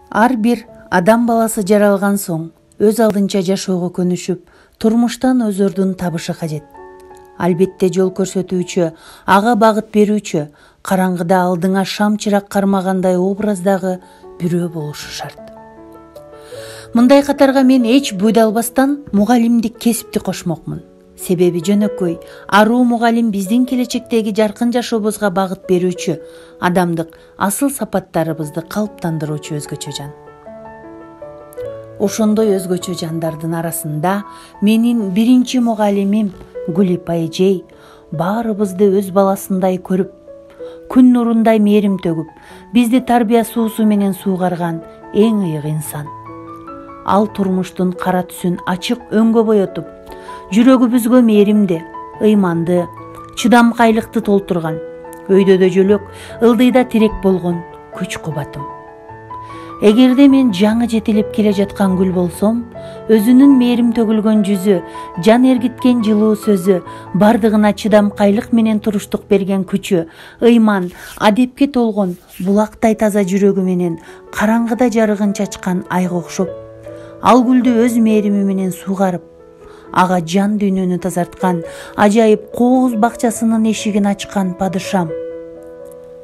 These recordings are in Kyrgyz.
Ар бир адам баласы жаралган соң өз алдынча жашоого көнүшүп, турмуштан өзөрдүн табышы кажет. Албетте жол көрсөтүүчү, ага багыт берүүчү, караңгыда алдыңа шам чырак кармагандай образдагы бирөө болушу шарт. Мындай катарга мен эч буйдалбастан мугалимдик кесипти кошмокмун. Себеби жөнөкөй, аруу мугалим биздин келечектеги жаркын жашообузга багыт берүүчү, адамдык асыл сапаттарыбызды калыптандыруучу өзгөчө жан. Ошондой өзгөчө жандардын арасында менин биринчи мугалимим Гулипа эжей баарыбызды өз баласындай көрүп, күн нурундай мээрим төгүп, бизди тарбия суусу менен суугарган эң ыйык инсан. Ал турмуштун кара түсүн ачык өңгө боетуп, жүрөгүбүзгө мээримди, ыйманды, чыдамкайлыкты толтурган, өйдөдө жөлөк, ылдыйда тирек болгон күч кубатым. Эгерде мен жаңы жетилип келе жаткан гүл болсом, өзүнүн мээрим төгүлгөн жүзү, жан эргиткен жылуу сөзү, бардыгына чыдамкайлык менен туруштук берген күчү, ыйман, адепке толгон булактай таза жүрөгү менен караңгыда жарыгын чачкан айга окшоп, ал гүлдү өз мээрими менен суугарып, ага жан дүйнөнү тазарткан ажайып кооз бакчасынын эшигин ачкан падышам.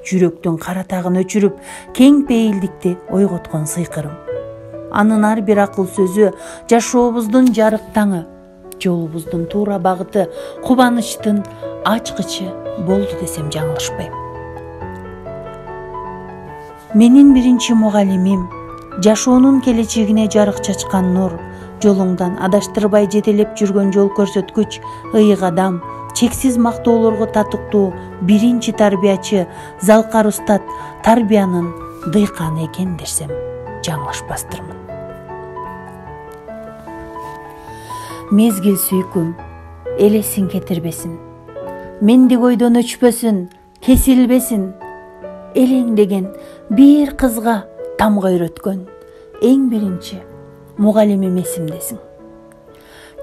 Жүрөктүн кара тагын өчүрүп, кең пейилдикти ойготкон сыйкырым. Анын ар бир акыл сөзү жашообуздун жарык таңы, жолубуздун туура багыты, кубанычтын ачкычы болду десем жаңылышпайм. Менин биринчи мугалимим жашоонун келечегине жарык чачкан нур, жолуңдан адаштырбай жетелеп жүргөн жол көрсөткүч, ыйык адам, чексиз мактоолорго татыктуу биринчи тарбиячы, залкар устат, тарбиянын дыйканы экен десем жаңылышпастырмын. Мезгил сүйкүм, элесин кетирбесин, мендик ойдон өчпөсүн, кесилбесин, элеңдеген бир кызга тамга үйрөткөн эң биринчи мугалимим эсимдесиң.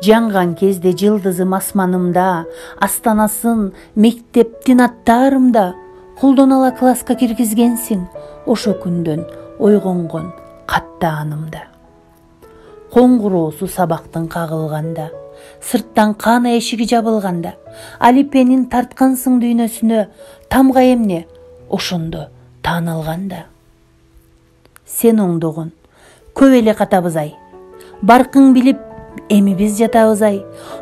Жанган кезде жылдызым асманымда, астанасын, мектептин аттарымда, колдон ала класска киргизгенсиң, ошо күндөн ойгонгон катты анымда. Коңгуроосу сабактын кагылганда, сырттан кана эшиги жабылганда, алипенин тарткансың дүйнөсүнө, тамга эмне, ошондо таанылганда. Сен оңдогон, көп эле катабыз ай, баркың билип, эми биз жатабыз ай,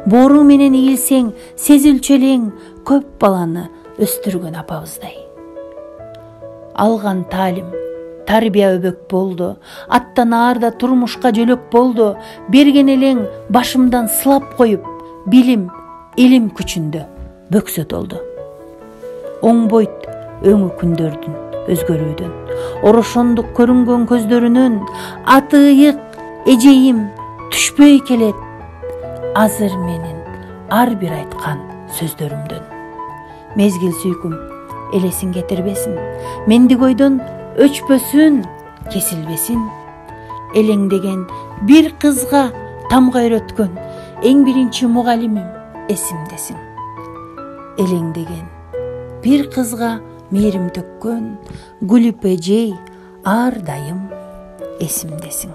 боору менен ийилсең, сезилчү элең, көп баланы өстүргөн апабыздай. Алган таалим, тарбия өбөк болду, аттан аарда турмушка жөлөк болду, берген элең башымдан сылап коюп, билим, илим күчүндө бөксө толду. Оңбойт өңү күндөрдүн өзгөрүүдөн, орошондук көрүнгөн көздөрүнөн, аты ыйык эжейим түшпөй келет, азыр менин ар бир айткан сөздөрүмдөн. Мезгил сүйкүм, элесин кетирбесин, мендик ойдон өчпөсүн, кесилбесин, элеңдеген бир кызга тамга үйрөткөн эң биринчи мугалимим эсимдесиң. Элеңдеген бир кызга мээрим төккөн Гулипа эжей ар дайым эсимдесиң.